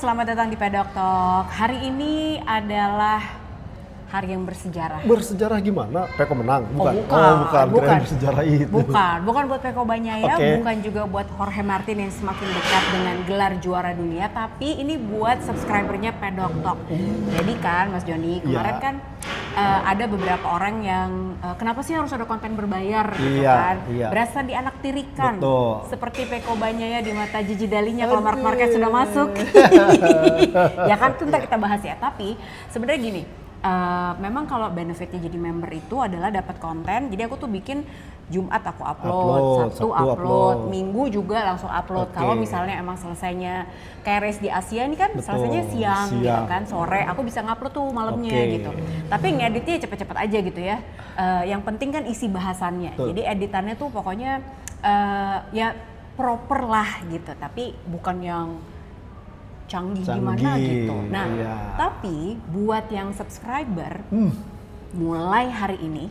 selamat datang di Pedok Talk. Hari ini adalah hari yang bersejarah. Bersejarah gimana? Peko menang? Bukan. Bukan. Bersejarah itu. Bukan buat Peko Bagnaia, bukan juga buat Jorge Martin yang semakin dekat dengan gelar juara dunia, tapi ini buat subscribernya Pedok Talk. Jadi kan Mas Joni, kemarin kan ada beberapa orang yang kenapa sih harus ada konten berbayar gitu kan? Berasa dianaktirikan. Betul. Seperti Peko Bagnaia di mata Gigi Dalinya kalau Marc Marquez sudah masuk. Ya kan, itu ntar kita bahas ya. Tapi sebenarnya gini, memang kalau benefitnya jadi member itu adalah dapat konten. Jadi aku tuh bikin Jumat aku upload, Sabtu upload, Minggu juga langsung upload. Kalau misalnya emang selesainya kayak race di Asia ini kan selesainya siang gitu kan, sore aku bisa ngupload tuh malamnya gitu. Tapi ngeditnya cepet-cepet aja gitu ya. Yang penting kan isi bahasannya. Jadi editannya tuh pokoknya ya proper lah gitu. Tapi bukan yang canggih gimana gitu. Nah, tapi buat yang subscriber, mulai hari ini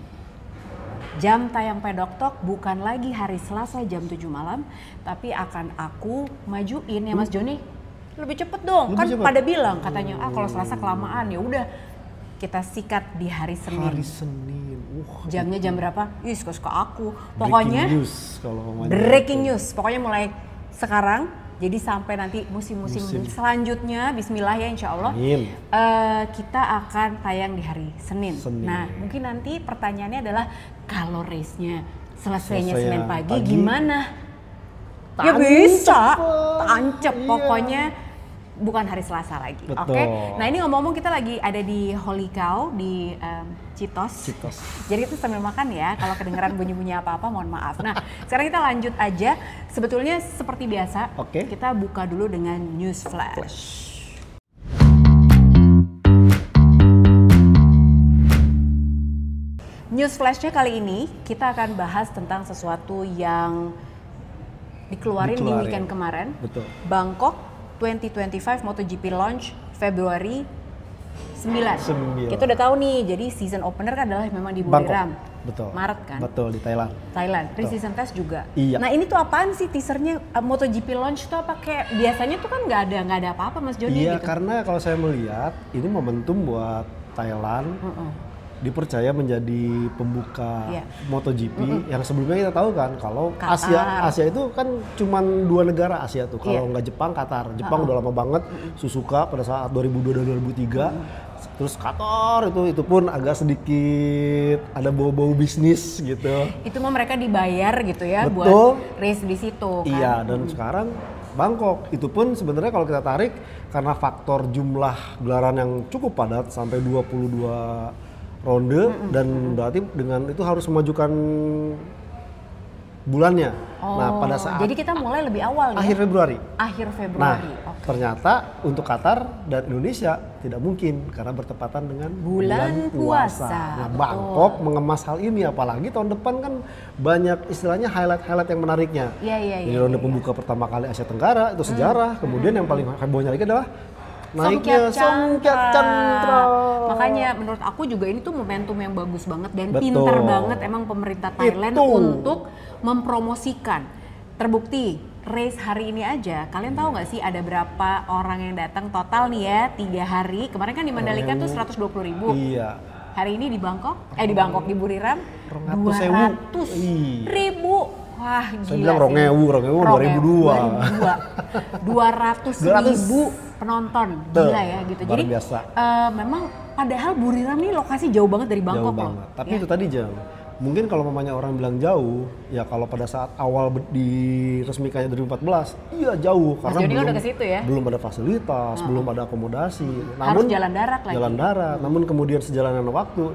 jam tayang Pedok Talk bukan lagi hari Selasa jam 7 malam, tapi akan aku majuin ya Mas Joni. Lebih cepet dong, kan pada bilang katanya kalau Selasa kelamaan, ya udah kita sikat di hari Senin. Hari Senin. Jamnya jam berapa? Ih, suka-suka aku. Pokoknya breaking news. Pokoknya mulai sekarang. Jadi sampai nanti musim-musim selanjutnya, bismillah ya insya Allah, kita akan tayang di hari Senin. Nah mungkin nanti pertanyaannya adalah kalau race-nya selesainya Senin pagi gimana? Ya bisa, tancep pokoknya. Bukan hari Selasa lagi, oke? Nah ini ngomong-ngomong kita lagi ada di Holy Cow di Citos. Jadi itu sambil makan ya, kalau kedengeran bunyi-bunyi apa-apa mohon maaf. Nah sekarang kita lanjut aja, sebetulnya seperti biasa kita buka dulu dengan News Flash. News Flashnya kali ini kita akan bahas tentang sesuatu yang dikeluarin di weekend kemarin. Bangkok 2025 MotoGP launch Februari 9. Kita udah tahu nih, jadi season opener kan adalah memang di Buriram. Maret kan? Di Thailand. Pre-season test juga. Nah ini tuh apaan sih teasernya MotoGP launch tuh apa kayak biasanya tuh kan nggak ada apa-apa Mas Joni gitu. Karena kalau saya melihat ini momentum buat Thailand. Dipercaya menjadi pembuka MotoGP yang sebelumnya kita tahu kan kalau Asia itu kan cuman 2 negara Asia tuh, kalau nggak Jepang, Qatar. Jepang udah lama banget, Suzuka pada saat 2002 dan 2003. Terus Qatar itu pun agak sedikit ada bau-bau bisnis gitu. Itu mah mereka dibayar gitu ya buat race di situ kan. Iya, dan sekarang Bangkok itu pun sebenarnya kalau kita tarik karena faktor jumlah gelaran yang cukup padat sampai 22 ronde dan berarti dengan itu harus memajukan bulannya. Nah pada saat jadi kita mulai lebih awal akhir Februari. Nah ternyata untuk Qatar dan Indonesia tidak mungkin karena bertepatan dengan bulan puasa. Nah Bangkok mengemas hal ini, apalagi tahun depan kan banyak istilahnya highlight yang menariknya. Jadi ronde pembuka pertama kali Asia Tenggara itu sejarah. Kemudian yang paling hebohnya lagi adalah naiknya Songket Chantra. Makanya menurut aku juga ini tuh momentum yang bagus banget dan pintar banget emang pemerintah Thailand untuk mempromosikan. Terbukti race hari ini aja, kalian tahu nggak sih ada berapa orang yang datang total nih ya 3 hari. Kemarin kan di Mandalika tuh 120.000. Hari ini di di Buriram 200.000. Wah gila. Saya bilang rongewu 200.000 penonton, gila ya gitu. Jadi memang padahal Buriram nih lokasi jauh banget dari Bangkok loh. Tapi itu tadi mungkin kalau mamanya orang bilang jauh, ya kalau pada saat awal diresmikannya 2014, iya jauh karena belum ada fasilitas, belum ada akomodasi. Harus jalan darat lagi. Namun kemudian sejalan dengan waktu,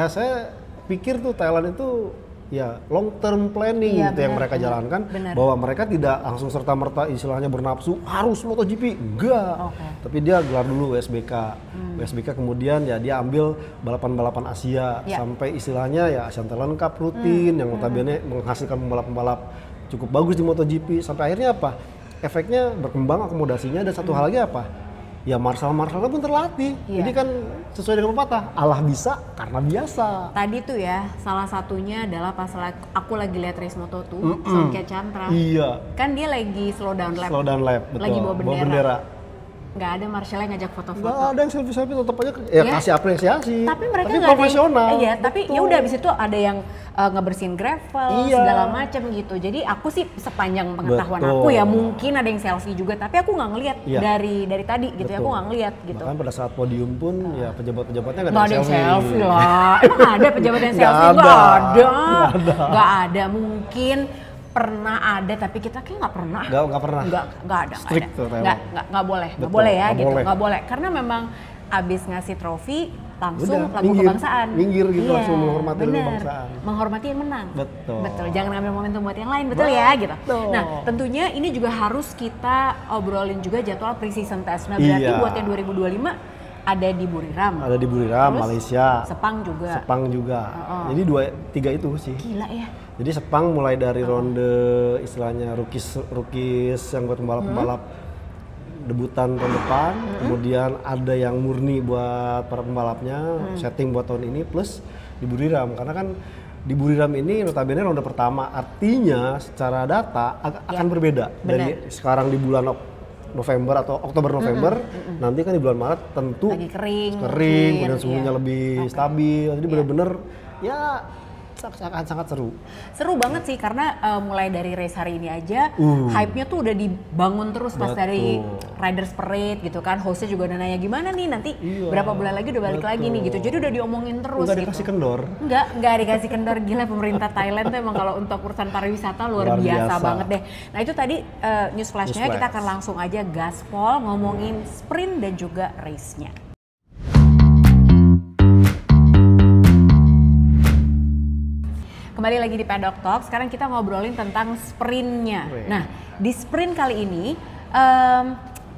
saya pikir tuh Thailand itu long term planning yang mereka jalankan. Bahwa mereka tidak langsung serta-merta istilahnya bernafsu harus MotoGP, enggak. Tapi dia gelar dulu WSBK. WSBK kemudian dia ambil balapan-balapan Asia sampai istilahnya Asian Talent Cup rutin yang notabene menghasilkan pembalap-pembalap cukup bagus di MotoGP. Sampai akhirnya apa? Efeknya berkembang akomodasinya, dan satu hal lagi apa? Ya Marshall pun terlatih. Jadi kan sesuai dengan pepatah, Allah bisa karena biasa. Tadi tuh ya, salah satunya adalah pas aku lagi lihat race Moto 2, Songket Chantra. Iya. Kan dia lagi slow down lap. Betul. Lagi bawa bendera. nggak ada Marcella yang ngajak foto-foto. Nggak ada yang selfie tetap aja ya kasih apresiasi. Tapi mereka nggak profesional. Iya, tapi ya udah abis itu ada yang ngebersihin gravel segala macam gitu. Jadi aku sih sepanjang pengetahuan aku ya mungkin ada yang selfie juga, tapi aku nggak ngelihat dari tadi gitu ya, aku nggak ngelihat gitu. Bahkan pada saat podium pun ya pejabat-pejabatnya nggak ada yang selfie lah. Emang ada pejabat yang selfie? Nggak ada. Mungkin pernah ada, tapi kita kayak nggak pernah. Nggak pernah. Nggak ada. Strict tuh. Nggak boleh ya gitu. Nggak boleh. Karena memang abis ngasih trofi langsung lagu kebangsaan. Minggir gitu langsung menghormati lagu kebangsaan. Menghormati yang menang. Betul. Jangan ngambil momentum buat yang lain, betul ya gitu. Nah, tentunya ini juga harus kita obrolin juga jadwal pre-season test. Nah, berarti buat yang 2025 ada di Buriram. Ada di Buriram, Malaysia. Sepang juga. Jadi 3 itu sih. Gila ya. Jadi Sepang mulai dari ronde istilahnya rookies yang buat pembalap-pembalap debutan tahun depan, kemudian ada yang murni buat para pembalapnya, setting buat tahun ini, plus di Buriram. Karena kan di Buriram ini notabene ronde pertama, artinya secara data akan berbeda. Dari sekarang di bulan November atau Oktober-November, nanti kan di bulan Maret tentu lagi kering, kemudian suhunya lebih stabil. Jadi benar-benar ya sangat seru. Seru banget sih karena mulai dari race hari ini aja hype-nya tuh udah dibangun terus pas dari Riders Parade gitu kan. Hostnya juga udah nanya gimana nih nanti berapa bulan lagi udah balik lagi nih gitu. Jadi udah diomongin terus. Nggak dikasih kendor. Nggak dikasih kendor. Gila, pemerintah Thailand tuh emang kalau untuk urusan pariwisata luar biasa banget deh. Nah itu tadi news flashnya, kita akan langsung aja gaspol ngomongin sprint dan juga race-nya. Kembali lagi di Paddock Talk, sekarang kita ngobrolin tentang sprintnya. Nah, di sprint kali ini,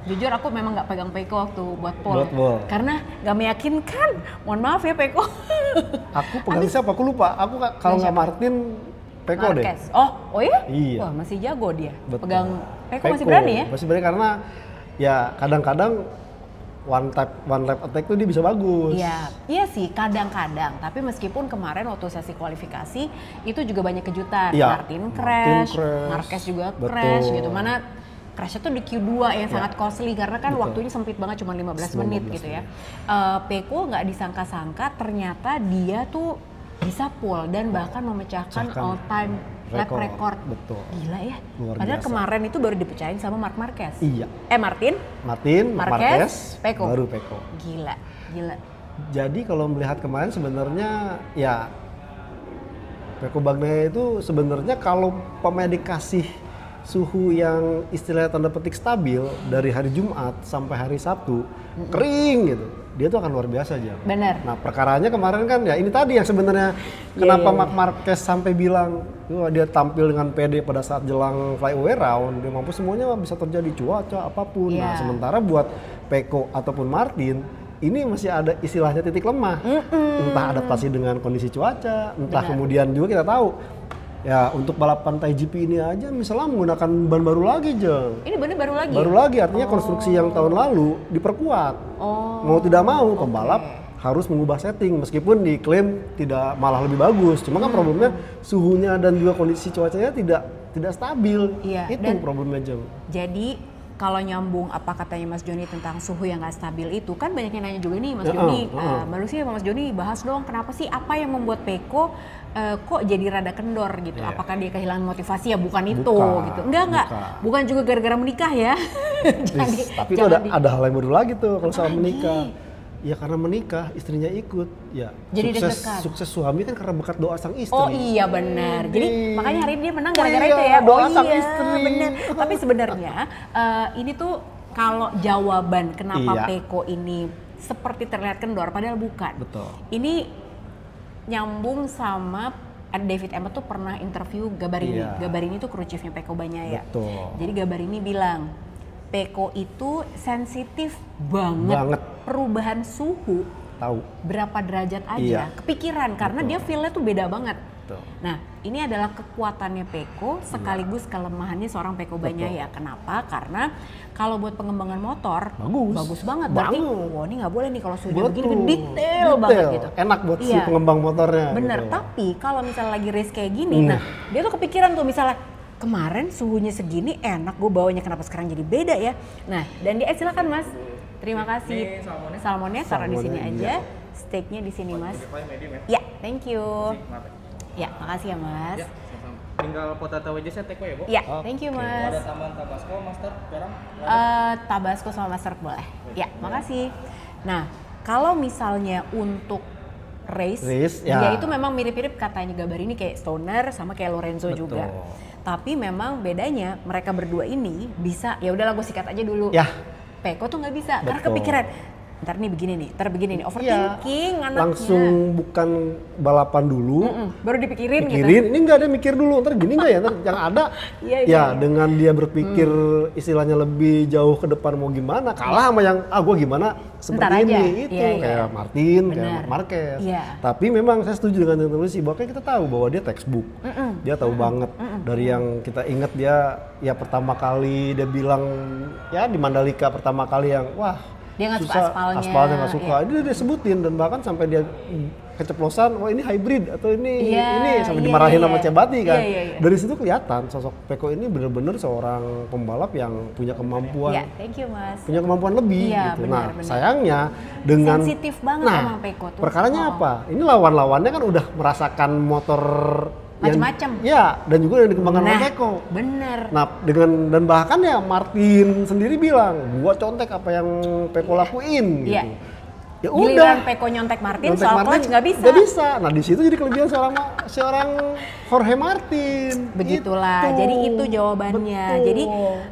jujur aku memang nggak pegang Pecco waktu buat pole. Karena nggak meyakinkan, mohon maaf ya Pecco. Aku pegang siapa? Aku lupa, aku kalau nggak Martin, Pecco deh. Oh ya? Iya. Wah masih jago dia, pegang Pecco masih berani ya? Masih berani karena ya kadang-kadang one lap attack tuh dia bisa bagus. Iya sih kadang-kadang. Tapi meskipun kemarin waktu sesi kualifikasi itu juga banyak kejutan. Martin crash, Marquez juga crash gitu. Mana crashnya tuh di Q2 yang sangat costly karena kan waktunya sempit banget, cuma 15 menit gitu ya. Pecco nggak disangka-sangka ternyata dia tuh bisa pole dan bahkan memecahkan all time lap record. Betul. Gila ya. Padahal kemarin itu baru dipecahin sama Marc Marquez. Iya. Martin, Marquez, Pecco. Baru Pecco. Gila. Jadi kalau melihat kemarin sebenarnya ya Pecco Bagnaia itu sebenarnya kalau pemain dikasih suhu yang istilahnya tanda petik stabil dari hari Jumat sampai hari Sabtu kering gitu, dia tuh akan luar biasa aja. Bener. Nah perkaranya kemarin kan ya ini tadi yang sebenarnya kenapa Marc Marquez sampai bilang dia tampil dengan pede pada saat jelang flyaway round, dia mampu semuanya bisa terjadi cuaca apapun. Nah sementara buat Pecco ataupun Martin ini masih ada istilahnya titik lemah, entah adaptasi dengan kondisi cuaca, entah kemudian juga kita tahu ya untuk balapan GP ini aja misalnya menggunakan ban baru lagi, Jeng. Ini bannya baru lagi? Baru lagi, artinya konstruksi yang tahun lalu diperkuat. Mau tidak mau pembalap harus mengubah setting meskipun diklaim tidak malah lebih bagus. Cuma kan problemnya suhunya dan juga kondisi cuacanya tidak stabil. Itu problemnya, Jeng. Jadi kalau nyambung apa katanya Mas Joni tentang suhu yang nggak stabil itu, kan banyak yang nanya juga nih Mas Joni, baru sih Mas Joni bahas dong kenapa sih apa yang membuat Pecco kok jadi rada kendor gitu, apakah dia kehilangan motivasi? Ya bukan itu gitu, enggak, bukan juga gara-gara menikah ya. Tapi itu ada hal yang baru lagi tuh kalau soal menikah. Ya karena menikah, istrinya ikut. Ya, jadi sukses suami kan karena berkat doa sang istri. Oh iya benar. Jadi makanya hari ini dia menang gara-gara itu ya. Doa sang istri. Benar. Tapi sebenarnya ini tuh kalau jawaban kenapa Pecco ini seperti terlihat kendor, padahal bukan. Betul. Ini nyambung sama David Emmett tuh pernah interview Gabarini. Gabarini tuh kru chiefnya Pecco Bagnaia. Betul. Jadi Gabarini bilang Pecco itu sensitif banget. Perubahan suhu tahu berapa derajat aja kepikiran karena dia feel-nya tuh beda banget. Nah ini adalah kekuatannya Pecco sekaligus kelemahannya seorang Pecco Bagnaia. Kenapa? Karena kalau buat pengembangan motor bagus banget. Berarti wah ini nggak boleh nih kalau suhunya begini detail banget gitu. Enak buat si pengembang motornya. Bener. Gitu. Tapi kalau misalnya lagi race kayak gini, nah dia tuh kepikiran tuh misalnya kemarin suhunya segini enak, gue bawanya kenapa sekarang jadi beda ya. Nah, dan dia silakan Mas. Terima kasih. Salmonnya taruh di sini aja. Steaknya di sini Mas. Ya, thank you. Ya, makasih ya Mas. Ya, tinggal potato aja saya take away ya, Bu? Ya, thank you Mas. Ada tambahan tabasco, mustard, garam? Tabasco sama mustard boleh. Ya, makasih. Nah, kalau misalnya untuk Race, dia itu memang mirip-mirip katanya gambar ini kayak Stoner sama kayak Lorenzo juga. Tapi memang bedanya mereka berdua ini bisa, ya udahlah gue sikat aja dulu. Ya. Peko tuh nggak bisa karena kepikiran. Ntar nih begini nih, overthinking anaknya. Langsung bukan balapan dulu, baru dipikirin gitu. Ini nggak ada mikir dulu, ntar gini nggak ya, ntar yang ada dengan dia berpikir istilahnya lebih jauh ke depan mau gimana, kalah sama yang gue gimana seperti ini, itu kayak Martin, kayak Marquez. Tapi memang saya setuju dengan teman-teman sih, bahwa kita tahu bahwa dia textbook, dia tahu banget dari yang kita ingat dia ya pertama kali dia bilang ya di Mandalika pertama kali yang wah dia nggak suka aspalnya nggak suka, dia sebutin dan bahkan sampai dia keceplosan, wah ini hybrid atau ini sampai dimarahin sama Cebati kan. Dari situ kelihatan sosok Peko ini benar-benar seorang pembalap yang punya kemampuan, thank you Mas, punya kemampuan lebih gitu. Benar. Sayangnya dengan sensitif banget sama Peko tuh. Perkaranya apa? Ini lawan-lawannya kan udah merasakan motor macam-macam. Ya, dan juga yang dikembangkan oleh Peko. Bener. Nah, dan bahkan ya Martin sendiri bilang, gua contek apa yang Peko lakuin gitu. Ya udah. Peko nyontek Martin, soal clutch nggak bisa. Nggak bisa. Nah di situ jadi kelebihan seorang Jorge Martin. Begitulah. Gitu. Jadi itu jawabannya. Betul. Jadi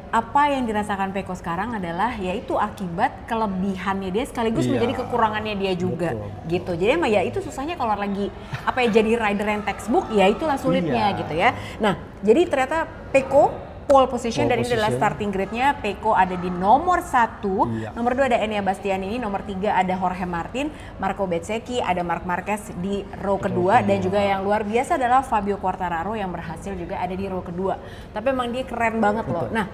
apa yang dirasakan Peko sekarang adalah yaitu akibat kelebihannya dia sekaligus menjadi kekurangannya dia juga. Betul. Gitu. Jadi emang ya itu susahnya kalau lagi jadi rider yang textbook ya itulah sulitnya gitu ya. Nah jadi ternyata Peko pole position dan ini adalah starting grid-nya. Peko ada di nomor 1, nomor 2 ada Enea Bastianini, nomor 3 ada Jorge Martin, Marco Bezzecchi, ada Marc Marquez di row kedua dan juga yang luar biasa adalah Fabio Quartararo yang berhasil juga ada di row kedua. Tapi emang dia keren banget loh. Nah,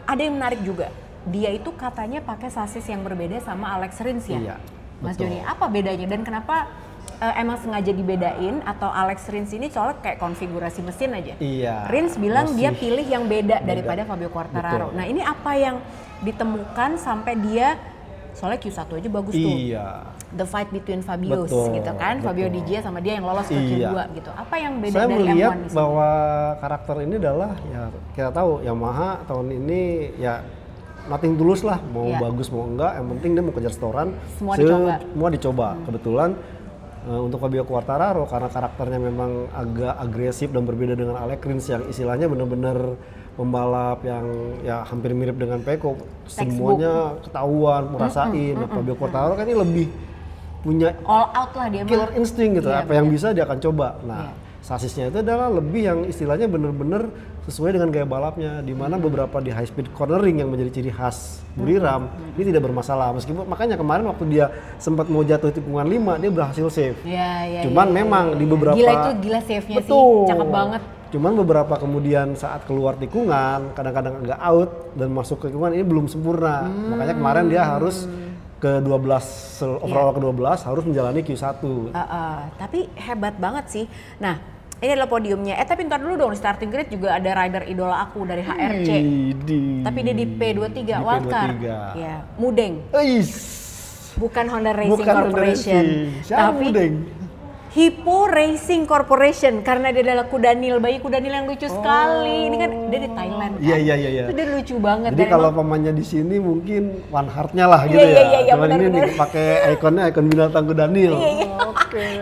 ada yang menarik juga. Dia itu katanya pakai sasis yang berbeda sama Alex Rins ya. Mas Joni, apa bedanya dan kenapa emang sengaja dibedain atau Alex Rins ini soalnya kayak konfigurasi mesin aja. Rins bilang dia pilih yang beda daripada Fabio Quartararo. Nah ini apa yang ditemukan sampai dia soalnya Q1 aja bagus tuh. The fight between Fabios gitu kan. Fabio Di Gio sama dia yang lolos ke Q2 gitu. Apa yang beda saya dari melihat M1 bahwa karakter ini adalah ya kita tahu Yamaha tahun ini ya nothing tulus lah, mau bagus mau enggak, yang penting dia mau kejar setoran. Semua dicoba. Kebetulan untuk Fabio Quartararo karena karakternya memang agak agresif dan berbeda dengan Alex Rins yang istilahnya benar-benar pembalap yang ya hampir mirip dengan Peko, semuanya ketahuan, merasain. Fabio Quartararo kan ini lebih punya all out lah dia killer instinct gitu, apa yang bisa dia akan coba. Nah, sasisnya itu adalah lebih yang istilahnya benar-benar sesuai dengan gaya balapnya, di mana beberapa di high speed cornering yang menjadi ciri khas Buriram ini tidak bermasalah, meskipun makanya kemarin waktu dia sempat mau jatuh tikungan 5 dia berhasil save. Cuman memang di beberapa gila save-nya sih, cakep banget. Cuman beberapa kemudian saat keluar tikungan kadang-kadang agak out dan masuk ke tikungan ini belum sempurna. Makanya kemarin dia harus ke-12 overall ke-12 harus menjalani Q1. Tapi hebat banget sih. Nah, ini adalah podiumnya. Tapi ntar dulu dong, di starting grid juga ada rider idola aku dari HRC. Tapi dia di P23, wildcard. Ya, Mudeng. Bukan Honda Racing Corporation. Tapi Mudeng? Hippo Racing Corporation, karena dia adalah kudanil, bayi kudanil yang lucu sekali. Ini kan dia di Thailand kan? Iya. Itu dia lucu banget. Jadi kalau pamannya di sini mungkin One Heart-nya lah gitu ya. Cuman ini pakai ikonnya ikon binatang kudanil.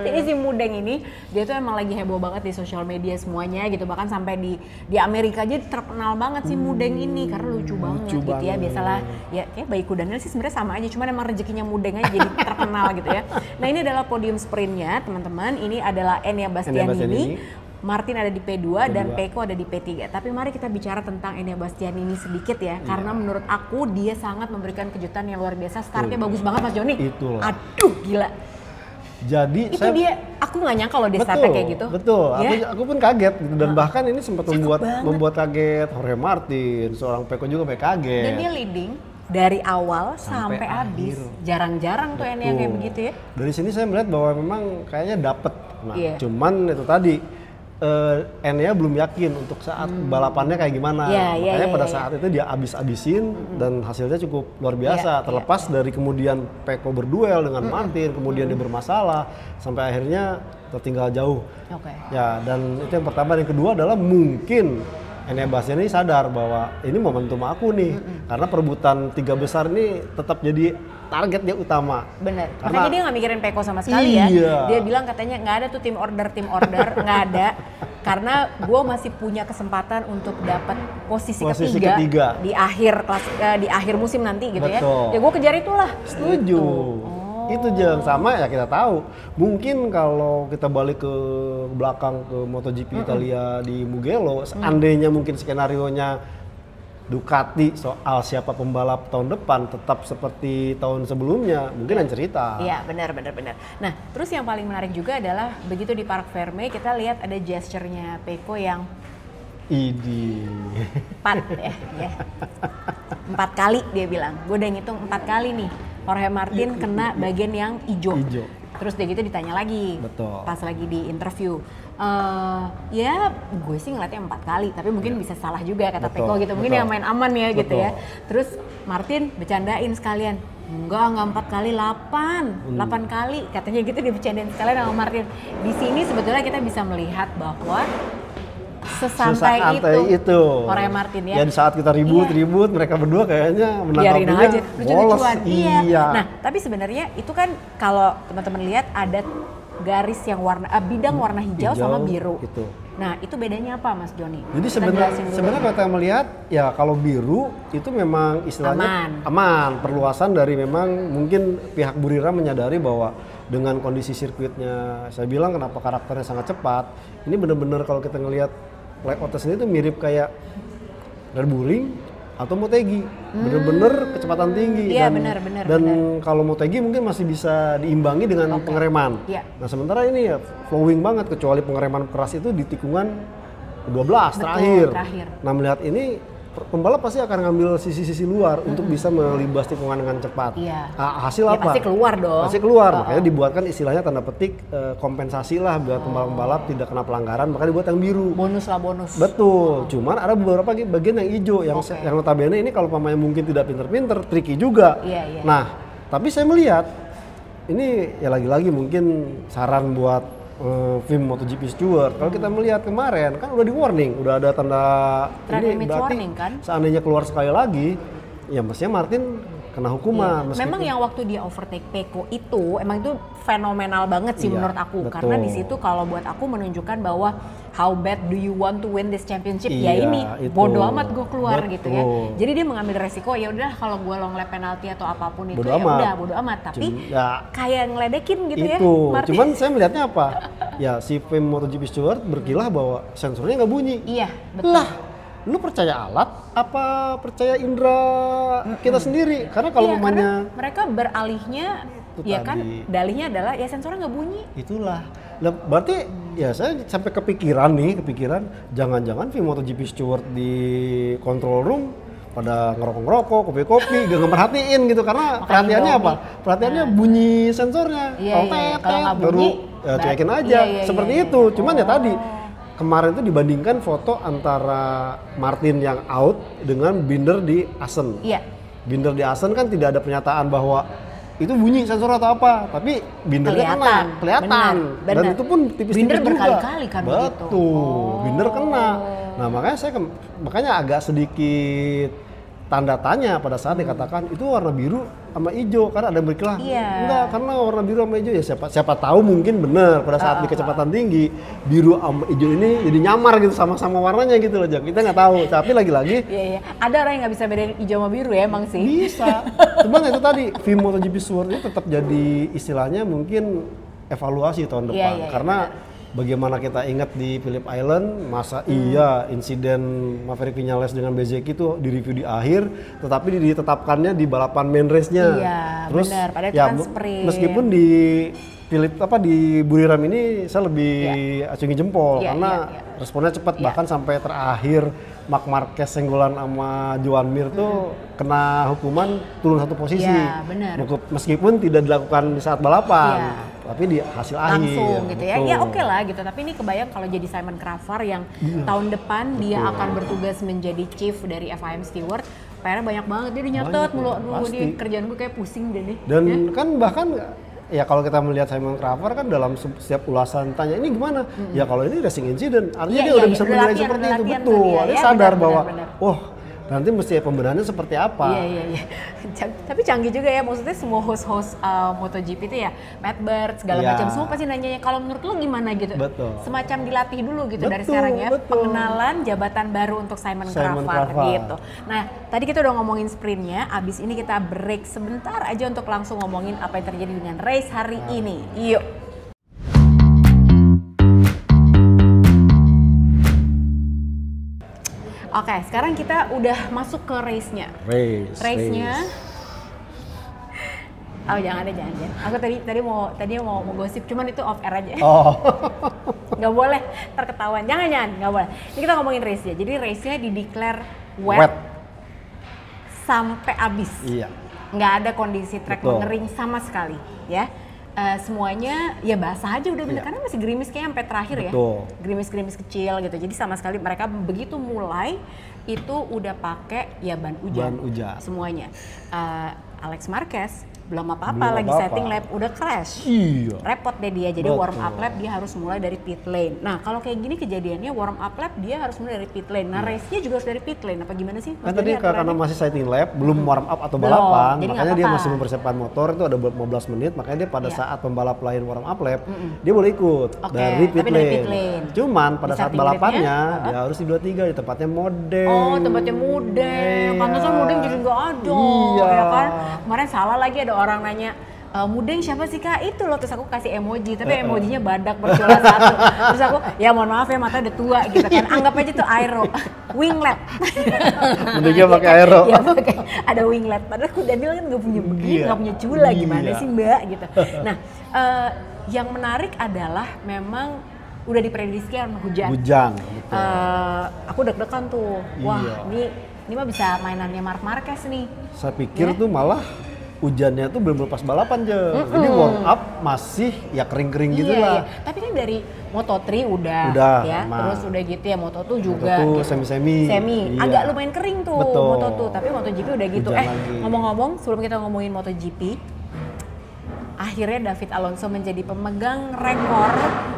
Jadi si Mudeng ini dia tuh emang lagi heboh banget di sosial media semuanya gitu, bahkan sampai di Amerika aja terkenal banget si Mudeng ini karena lucu banget gitu ya. Biasalah ya kayak bayi kudanil sih sebenarnya sama aja, cuman emang rezekinya Mudeng aja jadi terkenal gitu ya. Nah ini adalah podium sprintnya teman-teman. Ini adalah Enea Bastianini, Martin ada di P2 dan Peko ada di P3. Tapi mari kita bicara tentang Enea Bastianini sedikit ya, karena menurut aku dia sangat memberikan kejutan yang luar biasa. Startnya bagus banget Mas Joni. Aduh gila. Jadi itu dia, aku nggak nyangka kalau dia startnya kayak gitu. Betul, aku pun kaget gitu. Dan bahkan ini sempat membuat kaget Jorge Martin, seorang Peko juga kaget. Dan dia leading dari awal sampai habis. Jarang-jarang tuh Enea kayak begitu ya. Dari sini saya melihat bahwa memang kayaknya dapet. Nah, cuman itu tadi N-nya belum yakin untuk saat balapannya kayak gimana. Makanya pada saat itu dia abis-abisin dan hasilnya cukup luar biasa. Terlepas dari kemudian Pecco berduel dengan Martin, kemudian dia bermasalah sampai akhirnya tertinggal jauh. Ya, dan itu yang pertama. Yang kedua adalah mungkin Enea Bastianini ini sadar bahwa ini momentum aku nih, karena perebutan 3 besar ini tetap jadi target dia utama. Bener. Makanya dia nggak mikirin Pecco sama sekali ya. Dia bilang katanya nggak ada tuh tim order nggak ada. Karena gue masih punya kesempatan untuk dapat posisi ketiga di akhir musim nanti gitu. Betul. Ya gue kejar itulah. Setuju. Gitu. Itu jangan sama ya, kita tahu. Mungkin kalau kita balik ke belakang ke MotoGP Italia di Mugello, seandainya mungkin skenarionya Ducati soal siapa pembalap tahun depan tetap seperti tahun sebelumnya, mungkin lain cerita. Iya, benar. Nah, terus yang paling menarik juga adalah begitu di Parc Fermé kita lihat ada gesture-nya Pecco yang 4 ya. 4 kali dia bilang. Gue udah ngitung 4 kali nih. Jorge Martin kena bagian yang hijau. Terus dia gitu ditanya lagi. Betul. Pas lagi di interview. Ya gue sih ngeliatnya 4 kali, tapi mungkin bisa salah juga kata Pecco gitu. Mungkin yang main aman ya gitu ya. Terus Martin bercandain sekalian. Enggak 4 kali, 8 kali. Katanya gitu dia bercandain sekalian sama Martin. Di sini sebetulnya kita bisa melihat bahwa sesantai itu Jorge Martin ya. Di saat kita ribut mereka berdua kayaknya menanggapinya bolos. Iya. Nah, tapi sebenarnya itu kan kalau teman-teman lihat ada garis yang bidang warna hijau sama biru. Itu. Nah, itu bedanya apa Mas Joni? Jadi sebenarnya kalau kita melihat ya kalau biru itu memang istilahnya aman. Perluasan dari memang mungkin pihak Buriram menyadari bahwa dengan kondisi sirkuitnya, saya bilang kenapa karakternya sangat cepat. Ini benar-benar kalau kita ngelihat layoutnya sendiri itu mirip kayak Red Bull Ring atau Motegi, bener-bener kecepatan tinggi. Iya, dan kalau Motegi mungkin masih bisa diimbangi dengan pengereman. Nah sementara ini ya flowing banget, kecuali pengereman keras itu di tikungan 12 terakhir. Nah melihat ini pembalap pasti akan ngambil sisi-sisi luar untuk bisa melibas tikungan dengan cepat. Hasil apa? Pasti keluar dong. Pasti keluar, makanya dibuatkan istilahnya tanda petik kompensasi lah buat pembalap-pembalap tidak kena pelanggaran, makanya dibuat yang biru. Bonus. Betul, cuman ada beberapa bagian yang hijau yang notabene ini kalau pemain mungkin tidak pinter-pinter, tricky juga. Nah, tapi saya melihat ini ya lagi-lagi mungkin saran buat tim MotoGP Stewart. Kalau kita melihat kemarin kan udah di warning, udah ada tanda ini berarti warning, kan? Seandainya keluar sekali lagi, ya mestinya Martin kena hukuman. Memang yang waktu dia overtake Pecco itu emang itu fenomenal banget sih menurut aku. Karena di situ kalau buat aku menunjukkan bahwa how bad do you want to win this championship? Ya ini bodo amat gue keluar gitu ya. Jadi dia mengambil resiko, ya udah kalau gue long lap penalti atau apapun itu ya udah bodo amat. Tapi kayak ngeledekin gitu ya. Cuman saya melihatnya apa? Ya si tim MotoGP Stewart berkilah bahwa sensornya nggak bunyi. Iya, betul. Lah, lu percaya alat apa percaya indera kita sendiri? Karena kalau karena mereka beralihnya ya kan dalihnya adalah ya sensornya nggak bunyi. Itulah. Berarti ya saya sampai kepikiran jangan-jangan tim MotoGP Stewart di control room pada ngerokok-ngerokok, kopi-kopi, gak merhatiin gitu karena perhatiannya apa? Perhatiannya bunyi sensornya. Kalau nggak bunyi cuekin aja. Seperti itu. Cuman ya tadi kemarin itu dibandingkan foto antara Martin yang out dengan Binder di Assen. Binder di Assen kan tidak ada pernyataan bahwa itu bunyi sensor atau apa, tapi Bindernya kelihatan. Dan itu pun tipis-tipis Binder juga. berkali-kali kan begitu. Betul, Binder kena. Nah makanya agak sedikit tanda tanya pada saat dikatakan itu warna biru sama hijau, karena ada yang berkilah enggak, karena warna biru sama hijau ya siapa tahu mungkin benar pada saat di kecepatan tinggi biru sama hijau ini jadi nyamar gitu sama-sama warnanya gitu loh, kita nggak tahu. Tapi lagi-lagi ada orang yang nggak bisa bedain hijau sama biru ya emang sih. Bisa. Cuman itu tadi tim MotoGP Stewart ini tetap jadi istilahnya mungkin evaluasi tahun depan karena bagaimana kita ingat di Phillip Island, masa insiden Maverick Vinales dengan Bezzecchi itu di review di akhir, tetapi ditetapkannya di balapan main race-nya. Terus benar, padahal itu kan sprint. Meskipun di di Buriram ini saya lebih acungi jempol karena responnya cepat, bahkan sampai terakhir Marc Marquez senggolan sama Joan Mir tuh kena hukuman turun 1 posisi. Meskipun tidak dilakukan di saat balapan. tapi di hasil akhir langsung gitu ya. betul. Ya oke lah gitu. Tapi ini kebayang kalau jadi Simon Cravar yang tahun depan dia akan bertugas menjadi chief dari FIM Steward. PR-nya banyak banget, dia nyatet mulu. Aduh, dia kerjaan gue kayak pusing deh nih. Dan kan bahkan ya kalau kita melihat Simon Cravar kan dalam setiap ulasan tanya ini gimana? Ya kalau ini racing incident, artinya dia udah bisa menilai seperti itu. Betul. Dia sadar bahwa wah, nanti mesti pembenahannya seperti apa. Iya. Tapi canggih juga ya, maksudnya semua host-host MotoGP itu ya, Matt Bird segala macam semua pasti nanyanya kalau menurut lu gimana gitu. Betul. Semacam dilatih dulu gitu dari sekarang ya, pengenalan jabatan baru untuk Simon Cravar gitu. Nah, tadi kita udah ngomongin sprintnya, abis ini kita break sebentar aja untuk langsung ngomongin apa yang terjadi dengan race hari ini. Yuk. Oke, sekarang kita udah masuk ke race-nya. Race-nya. Oh, jangan. Aku tadi mau gosip, cuman itu off air aja. Oh. Nggak boleh terketahuan. Jangan, nggak boleh. Ini kita ngomongin race-nya. Jadi race-nya di-declare wet sampai habis. Iya. Nggak ada kondisi track mengering sama sekali, ya. Semuanya ya basah aja udah bener karena masih gerimis kayak sampai terakhir ya. Gerimis kecil gitu. Jadi sama sekali mereka begitu mulai itu udah pakai ya ban hujan. Semuanya. Alex Marquez belum apa-apa lagi setting lap udah crash. Iya. Repot deh dia. Jadi warm up lap dia harus mulai dari pit lane. Nah, kalau kayak gini kejadiannya warm up lap dia harus mulai dari pit lane. Nah, race-nya juga harus dari pit lane. Apa gimana sih? Kan tadi karena masih setting lap, belum warm up atau balapan, makanya dia masih mempersiapkan motor itu ada 15 menit, makanya dia pada saat pembalap lain warm up lap, dia boleh ikut dari pit lane. Cuman pada saat balapannya dia harus di 23 di tempatnya modeng. Oh, tempatnya modeng. Pantesan modeng jadi nggak ada. Ya kan? Kemarin salah lagi ada orang nanya, Mudeng siapa sih kak? Itu loh, terus aku kasih emoji, tapi emojinya badak bercula satu. Terus aku, ya mohon maaf ya mata udah tua gitu kan. Anggap aja tuh aero, winglet. Mudengnya pakai aero. Ya pakai, ada winglet. Padahal aku Daniel kan nggak punya begini, nggak punya cula gimana sih mbak gitu. Nah, yang menarik adalah memang udah diprediksikan hujan. Betul. Aku deg-degan tuh, wah ini mah bisa mainannya Marc Marquez nih. Saya pikir tuh malah hujannya tuh belum lepas balapan aja. Jadi warm up masih ya kering-kering gitu lah. Iya. Tapi kan dari Moto3 udah ya, terus udah gitu ya Moto2 juga Moto2 gitu. semi. Agak lumayan kering tuh Moto2, tapi MotoGP udah gitu. Ngomong-ngomong sebelum kita ngomongin MotoGP, akhirnya David Alonso menjadi pemegang rekor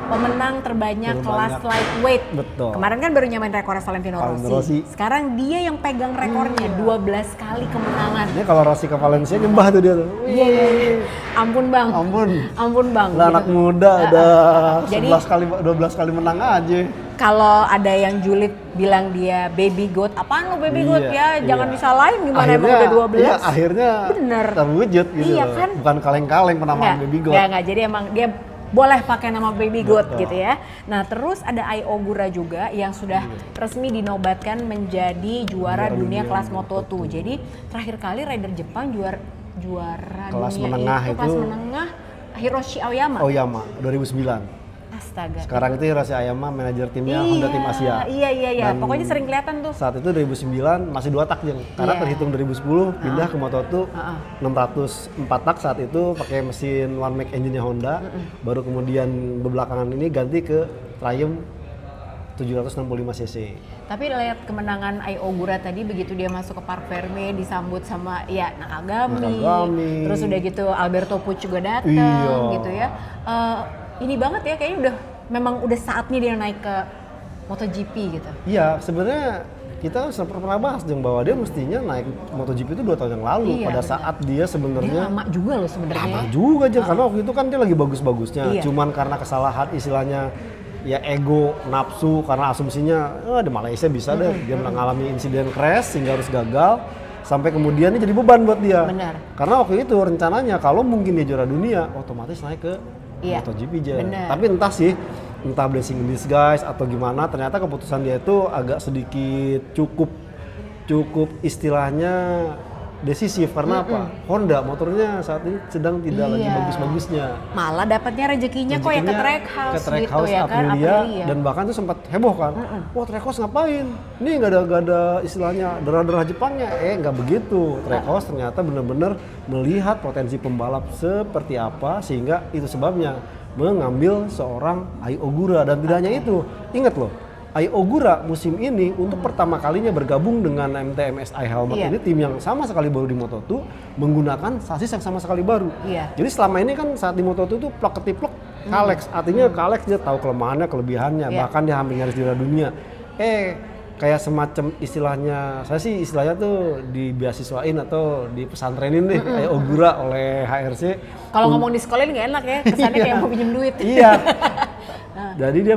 pemenang terbanyak kelas lightweight. Betul. Kemarin kan baru nyamain rekor Valentino Rossi. Sekarang dia yang pegang rekornya 12 kali kemenangan. Ini kalau Rossi ke Valencia nyembah tuh dia tuh. Iya. Ampun bang. Ampun bang. Lah gitu. Anak muda udah 12 kali menang aja. Kalau ada yang julid bilang dia baby goat, apaan lo baby goat ya? Jangan disalahin gimana emang udah 12. Iya, akhirnya terwujud gitu. Iya kan? Bukan kaleng-kaleng penamaan baby goat. Enggak, jadi emang dia boleh pakai nama baby goat gitu ya. Nah, terus ada Ai Ogura juga yang sudah resmi dinobatkan menjadi juara dunia kelas Moto2. Jadi terakhir kali rider Jepang juara kelas dunia menengah itu kelas menengah Hiroshi Aoyama. 2009. Astaga. Sekarang itu Hiroshi Aoyama manajer timnya Honda Tim Asia. Iya. Pokoknya sering kelihatan tuh. Saat itu 2009 masih 2 tak Jeng. Karena terhitung 2010 pindah ke Moto2 604 tak saat itu pakai mesin one make engine-nya Honda. Baru kemudian belakangan ini ganti ke Triumph 765 cc. Tapi lihat kemenangan Ai Ogura tadi begitu dia masuk ke Park Ferme disambut sama ya Nakagami. Terus udah gitu Alberto Puig juga datang gitu ya. Ini banget ya kayaknya memang udah saatnya dia naik ke MotoGP gitu. Iya, sebenarnya kita pernah bahas bahwa dia mestinya naik MotoGP itu 2 tahun yang lalu pada saat dia sebenarnya lama juga loh sebenarnya. Lama juga aja karena waktu itu kan dia lagi bagus-bagusnya. Cuman karena kesalahan istilahnya ya ego, nafsu karena asumsinya di Malaysia bisa deh dia mengalami insiden crash sehingga harus gagal. Sampai kemudian ini jadi beban buat dia. Benar. Karena waktu itu rencananya kalau mungkin dia juara dunia otomatis naik ke MotoGP aja. Tapi entah blessing in disguise atau gimana, ternyata keputusan dia itu agak sedikit cukup istilahnya decisif karena apa? Honda motornya saat ini sedang tidak lagi bagus-bagusnya. Malah dapatnya rezekinya kok ya ke Trackhouse gitu ya kan, Aprilia. Dan bahkan tuh sempat heboh kan. Wah, Trackhouse ngapain? Ini nggak ada istilahnya darah-darah Jepangnya. Nggak begitu. Trackhouse ternyata benar-benar melihat potensi pembalap seperti apa sehingga itu sebabnya mengambil seorang Ai Ogura. Dan tidak hanya itu, ingat loh, Ai Ogura musim ini untuk pertama kalinya bergabung dengan MTMSI Helmet. Ini tim yang sama sekali baru di Moto2 menggunakan sasis yang sama sekali baru. Jadi selama ini kan saat di Moto2 itu plek-ketiplek Kalex, artinya Kalex dia tahu kelemahannya, kelebihannya, bahkan dia hampir nyaris juara dunia. Kayak semacam istilahnya, saya sih istilahnya tuh dibeasiswain atau di pesantrenin deh, Ai Ogura oleh HRC. Kalau ngomong di sekolah nggak enak ya, kesannya kayak mau pinjem duit. Iya. Jadi dia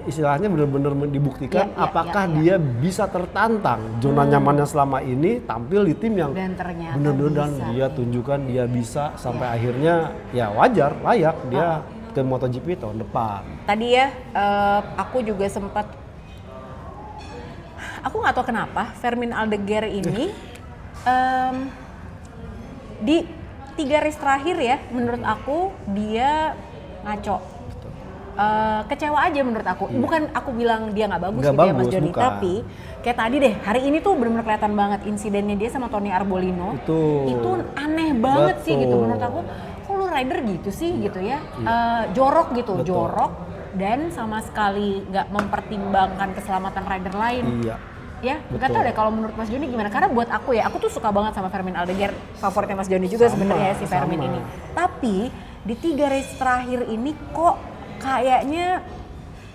istilahnya benar-benar dibuktikan apakah dia bisa tertantang zona nyamannya selama ini tampil di tim yang benar-benar dan dia tunjukkan dia bisa sampai akhirnya ya wajar layak dia ke MotoGP tahun depan. Tadi ya aku juga sempat, aku nggak tahu kenapa Fermin Aldeguer ini di 3 race terakhir ya menurut aku dia ngaco. Kecewa aja menurut aku. Bukan aku bilang dia nggak bagus gitu ya Mas Joni, tapi kayak tadi deh hari ini tuh benar-benar kelihatan banget insidennya dia sama Tony Arbolino itu aneh banget sih gitu menurut aku. Kok lu rider gitu sih gitu ya, jorok gitu. Jorok dan sama sekali nggak mempertimbangkan keselamatan rider lain. Ya, nggak tahu deh kalau menurut Mas Joni gimana, karena buat aku ya, aku tuh suka banget sama Fermin Aldeguer, favoritnya Mas Joni juga sebenarnya si Fermin ini. Tapi di 3 race terakhir ini kok kayaknya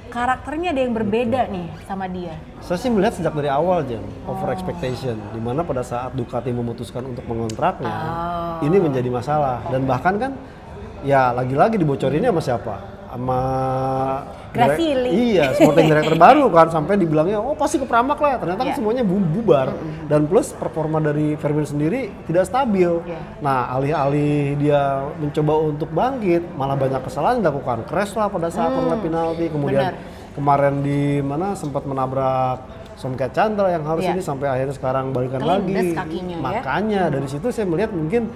karakternya ada yang berbeda nih sama dia. Saya sih melihat sejak dari awal Jen, over expectation, dimana pada saat Ducati memutuskan untuk mengontraknya, ini menjadi masalah. Dan bahkan kan, ya lagi-lagi dibocorinnya sama siapa? Sama Gracili. Iya, sporting director baru kan, sampai dibilangnya oh pasti ke Pramac lah. Ternyata kan semuanya bubar. Dan plus performa dari Fermin sendiri tidak stabil. Nah, alih-alih dia mencoba untuk bangkit, malah banyak kesalahan yang dilakukan. Crash lah pada saat penalti. Kemudian kemarin di mana sempat menabrak Somket Chandra yang harus ini sampai akhirnya sekarang balikan lagi. Makanya dari situ saya melihat mungkin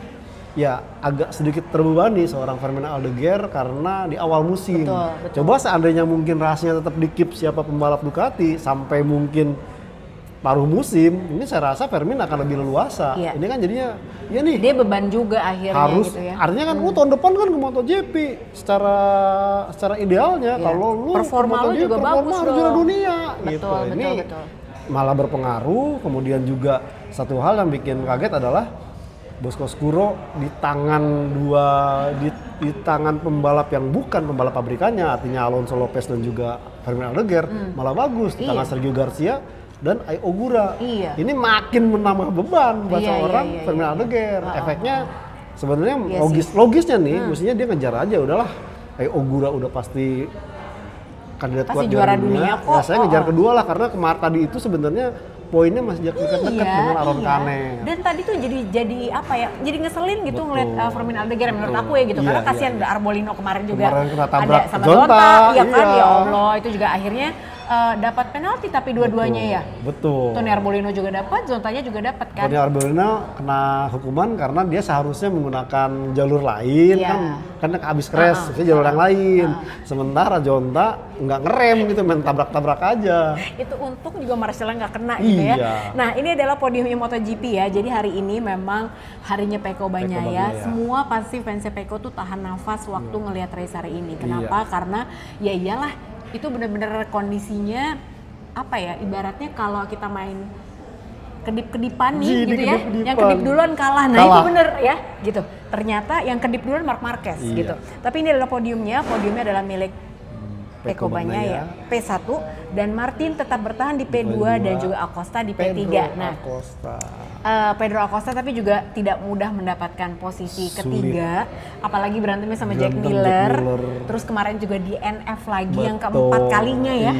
ya agak sedikit terbebani seorang Fermin Aldeguer karena di awal musim. Betul. Coba seandainya mungkin rahasianya tetap di-keep siapa pembalap Ducati sampai mungkin paruh musim, ini saya rasa Fermin akan lebih leluasa. Ini kan jadinya ya nih dia beban juga akhirnya harus, gitu ya. Artinya kan tahun depan kan ke MotoGP secara idealnya kalau lu performa lu juga bagus harus juara dunia betul, gitu. Ini malah berpengaruh. Kemudian juga satu hal yang bikin kaget adalah Bosco Scuro di tangan di tangan pembalap yang bukan pembalap pabrikannya, artinya Alonso Lopez dan juga Fermin Aldeguer malah bagus di tangan Sergio Garcia dan Ai Ogura. Ini makin menambah beban buat seorang Fermin Aldeguer. Efeknya sebenarnya logisnya nih, mestinya dia ngejar aja udahlah. Ai Ogura udah pasti kandidat kuat juara dunia kok. Ya, saya ngejar kedua lah karnya kemarin tadi itu sebenarnya poinnya masih dekat-dekat dengan Aron Canet. Dan tadi tuh jadi apa ya? Jadi ngeselin gitu ngeliat Fermin Aldeguer menurut aku ya gitu. Karena kasihan udah Arbolino kemarin juga ada sama Zonta, ya kan? Ya Allah, itu juga akhirnya dapat penalti tapi dua-duanya ya. Betul. Tony Arbolino juga dapat, Zontanya juga dapat kan. Tony Arbolino kena hukuman karena dia seharusnya menggunakan jalur lain kan habis crash, jalur yang lain. Sementara Zonta nggak ngerem gitu, main tabrak-tabrak aja. Itu untung juga Marcella nggak kena gitu ya. Nah, ini adalah podiumnya MotoGP ya. Jadi hari ini memang harinya Pecco Bagnaia. Semua pasti fansnya Pecco tuh tahan nafas waktu ngelihat race hari ini. Kenapa? Karena ya iyalah itu benar-benar kondisinya apa ya, ibaratnya kalau kita main kedip-kedipan nih gitu ya, yang kedip duluan kalah. Nah itu bener ya gitu, ternyata yang kedip duluan Marc Marquez gitu. Tapi ini adalah podiumnya adalah milik Pecco Bagnaia P1 dan Martin tetap bertahan di P2 dan juga Acosta di P3. Nah, Pedro Acosta tapi juga tidak mudah mendapatkan posisi ketiga, apalagi berantemnya sama Jack Miller. Terus kemarin juga di NF lagi yang keempat kalinya ya,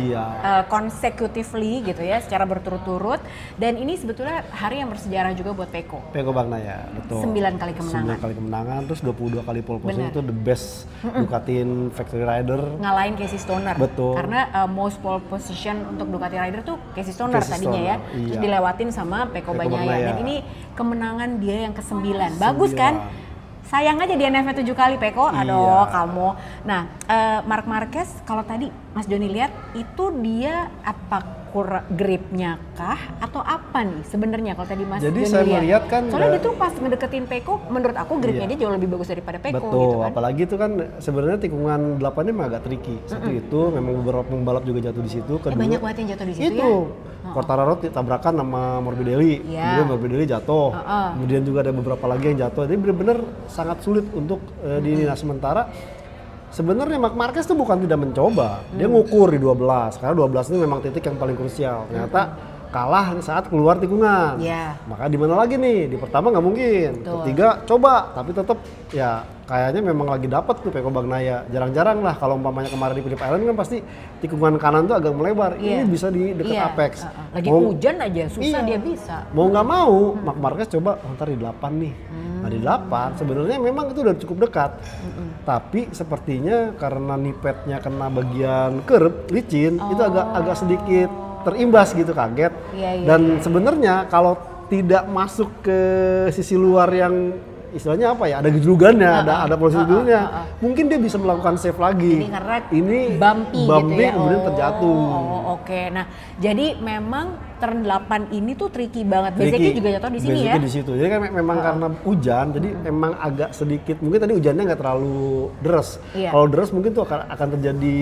consecutively gitu ya, secara berturut-turut. Dan ini sebetulnya hari yang bersejarah juga buat Pecco Bagnaia, betul. 9 kali kemenangan. 9 kali kemenangan, terus 22 kali pole position itu the best Ducatin factory rider. Ngalahin Casey Stoner Stoner. Betul. Karena most pole position untuk Ducati Rider tuh Casey Stoner tadinya ya. Terus dilewatin sama Pecco Bagnaia. Dan ini kemenangan dia yang ke-9. Bagus kan? Sayang aja dia NF 7 kali Pecco. Aduh, kamu. Nah, Marc Marquez kalau tadi Mas Joni lihat itu dia apa gripnya kah atau apa nih sebenarnya kalau tadi Mas Joni lihat? Jadi saya melihat kan soalnya dia tuh pas ngedeketin Pecco, menurut aku gripnya dia jauh lebih bagus daripada Pecco. Betul, gitu kan. Apalagi itu kan sebenarnya tikungan 8-nya memang agak tricky. Satu itu memang beberapa pembalap juga jatuh di situ. Kedua, banyak banget yang jatuh di situ itu, ya. Quartararo tabrakan sama Morbidelli, kemudian Morbidelli jatuh. Kemudian juga ada beberapa lagi yang jatuh. Jadi benar-benar sangat sulit untuk di Nah, sementara sebenarnya Marc Marquez tuh bukan tidak mencoba, dia ngukur di 12, karena 12 ini memang titik yang paling krusial. Ternyata kalah saat keluar tikungan. Maka di mana lagi nih? Di pertama nggak mungkin. Ketiga coba, tapi tetap ya kayaknya memang lagi dapat tuh Pecco Bagnaia. Jarang-jarang lah kalau umpamanya kemarin di Phillip Island kan pasti tikungan kanan tuh agak melebar. Ini bisa di dekat apex. Lagi hujan aja susah dia bisa. Mau nggak mau Marc Marquez coba ntar di 8 nih. Nah di 8 sebenarnya memang itu udah cukup dekat. Tapi sepertinya karena nipetnya kena bagian curb licin itu agak sedikit terimbas gitu, kaget. Dan sebenarnya kalau tidak masuk ke sisi luar yang istilahnya apa ya, ada gejlugannya, ada prosedurnya, mungkin dia bisa melakukan save lagi. Ini bumpy gitu ya. Kemudian terjatuh. Oke. Nah, jadi memang turn 8 ini tuh tricky banget. Bezeki juga jatuh di sini ya. Di situ. Jadi kan memang karena hujan, jadi emang agak sedikit. Mungkin tadi hujannya nggak terlalu deras. Kalau deras mungkin tuh akan terjadi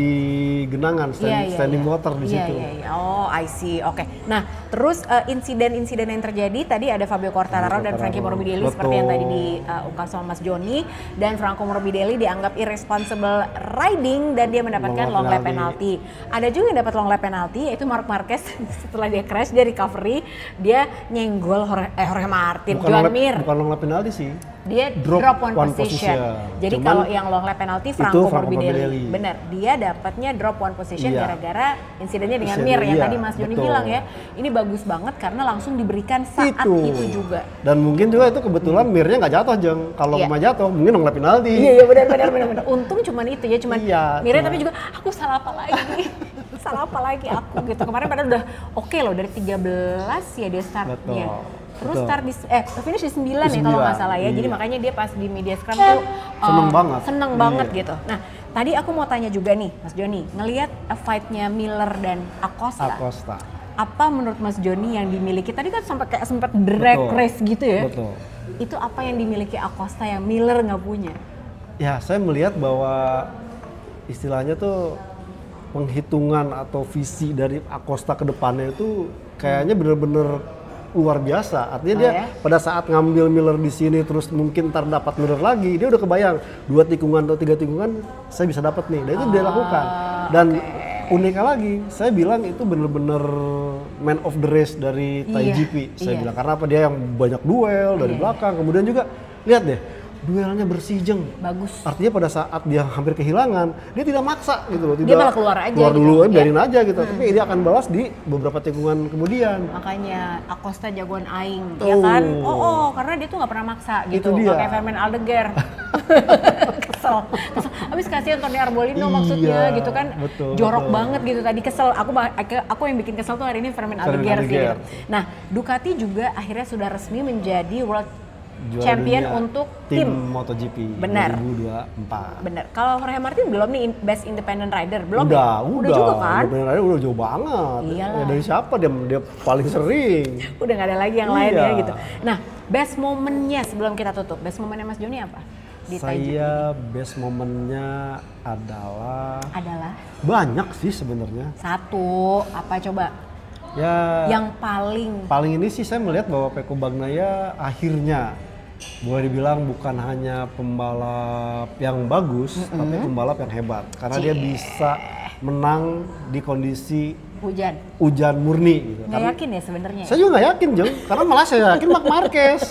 genangan, standing water di situ. Oh, I see. Oke. Nah, terus insiden-insiden yang terjadi tadi ada Fabio Quartararo dan Frankie Morbidelli seperti yang tadi diungkap sama Mas Joni, dan Franco Morbidelli dianggap irresponsible riding dan dia mendapatkan long lap penalty. Ada juga yang dapat long lap penalty yaitu Marc Marquez setelah dia crash, dia recovery, dia nyenggol Jorge Martin, Joan Mir. Bukan long lap penalty sih. Dia drop one position. Jadi kalau yang long lap penalty Franco Morbidelli. Benar, dia dapatnya drop one position gara-gara insidennya dengan Mir yang tadi Mas Joni bilang ya. Ini bagus banget karena langsung diberikan saat itu juga. Dan mungkin juga itu kebetulan Mirnya nggak jatuh, Jeng. Kalau cuma jatuh mungkin long lap penalty. Iya benar. Untung cuman itu ya, cuman Mirnya tapi juga aku salah apa lagi? Salah apa lagi aku gitu. Kemarin padahal udah oke loh dari 13 ya dia startnya. Terus start finish di 9 ya kalau nggak salah ya. Jadi makanya dia pas di media scrum tuh seneng banget gitu. Nah, tadi aku mau tanya juga nih Mas Joni, ngelihat fight-nya Miller dan Acosta. Apa menurut Mas Joni yang dimiliki? Tadi kan sempat drag race gitu ya. Itu apa yang dimiliki Acosta yang Miller nggak punya? Ya, saya melihat bahwa istilahnya tuh penghitungan atau visi dari Acosta ke depannya itu kayaknya bener-bener luar biasa. Artinya dia pada saat ngambil Miller di sini terus mungkin ntar dapat Miller lagi, dia udah kebayang 2 tikungan atau 3 tikungan saya bisa dapat nih. Dan itu dia lakukan. Dan uniknya lagi, saya bilang itu bener-bener man of the race dari Thai GP. Saya bilang karena apa, dia yang banyak duel dari belakang. Kemudian juga lihat deh, duelnya bersih, Jeng. Bagus. Artinya pada saat dia hampir kehilangan, dia tidak maksa gitu loh. Dia malah keluar aja dulu, biarin aja gitu. Tapi dia akan balas di beberapa tikungan kemudian. Makanya Acosta jagoan aing, ya kan? Karena dia tuh nggak pernah maksa gitu. Nggak kayak Fermin Aldeguer. Kesel. Habis kasihan Tony Arbolino maksudnya gitu kan. Jorok banget gitu tadi, kesel. Aku yang bikin kesel tuh hari ini Fermin Aldeguer sih. Gitu. Nah, Ducati juga akhirnya sudah resmi menjadi World Champion untuk tim MotoGP 2024. Bener. Kalau Jorge Martin belum nih Best Independent Rider, belum udah juga kan? Independent Rider udah jauh banget. Iyalah. Ya, dari siapa dia paling sering? Udah nggak ada lagi yang lain ya gitu. Nah, best momennya sebelum kita tutup, best momennya Mas Joni apa? Saya best momennya adalah banyak sih sebenarnya. Satu, apa coba? Ya. Yang paling ini sih saya melihat bahwa Pecco Bagnaia akhirnya boleh dibilang bukan hanya pembalap yang bagus, tapi pembalap yang hebat. Karena dia bisa menang di kondisi hujan murni gitu. Nggak yakin ya sebenarnya? Saya juga nggak yakin, Jeng. Karena malah saya yakin Marc Marquez.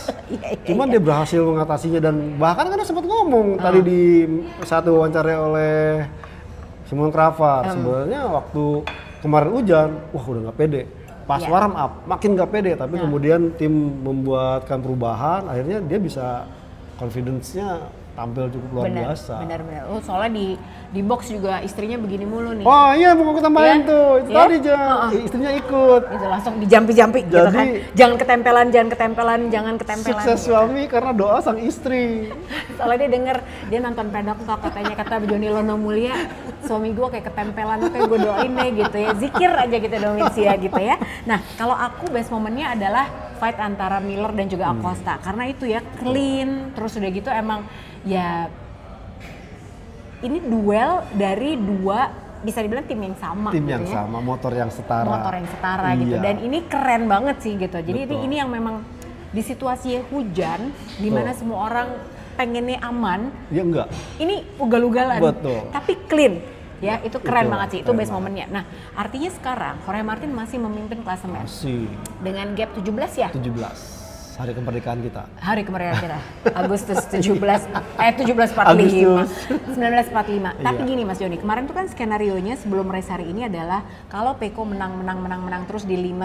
Cuman dia berhasil mengatasinya, dan bahkan kan dia sempat ngomong tadi di satu wawancara oleh Simon Cravar. Sebenarnya waktu kemarin hujan, wah udah nggak pede. Pas warm up, makin nggak pede. Tapi kemudian tim membuatkan perubahan, akhirnya dia bisa confidence-nya tampil cukup luar biasa. Benar. Oh, soalnya di box juga istrinya begini mulu nih. Oh iya, mau aku tambahin tuh. Itu tadi istrinya ikut. Itu langsung dijampi-jampi gitu kan. Jangan ketempelan. Sukses suami karena doa sang istri. Soalnya dia nonton pedok talk, katanya kata Joni Lono Mulia, suami gue kayak ketempelan, kayak gue doain deh gitu ya. Zikir aja gitu dong ya gitu ya. Nah, kalau aku best momennya adalah fight antara Miller dan juga Acosta. Karena itu ya clean, terus udah gitu emang ya ini duel dari dua bisa dibilang tim yang sama. Tim gitu yang ya. sama, motor yang setara gitu. iya. Dan ini keren banget sih gitu. Jadi ini yang memang di situasi hujan, di mana semua orang pengennya aman. Ya enggak. Ini ugal-ugalan. Betul. Tapi clean. Ya, itu keren banget sih. Itu best momennya. Nah, artinya sekarang Jorge Martin masih memimpin klasemen. Masih. Dengan gap 17 ya? 17. Hari kemerdekaan kita. Hari kemerdekaan kita. Agustus 1945. Tapi gini Mas Joni, kemarin tuh kan skenarionya sebelum race hari ini adalah kalau Pecco menang terus di 5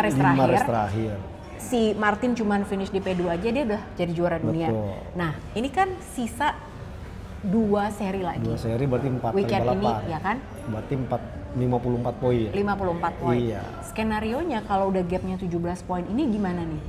race terakhir. Si Martin cuman finish di P2 aja dia udah jadi juara dunia. Nah, ini kan sisa 2 seri lagi. 2 seri berarti 4 weekend kali balapan. Ini ya kan? Berarti 54 poin. 54 poin. Iya. Skenarionya kalau udah gapnya 17 poin ini gimana nih?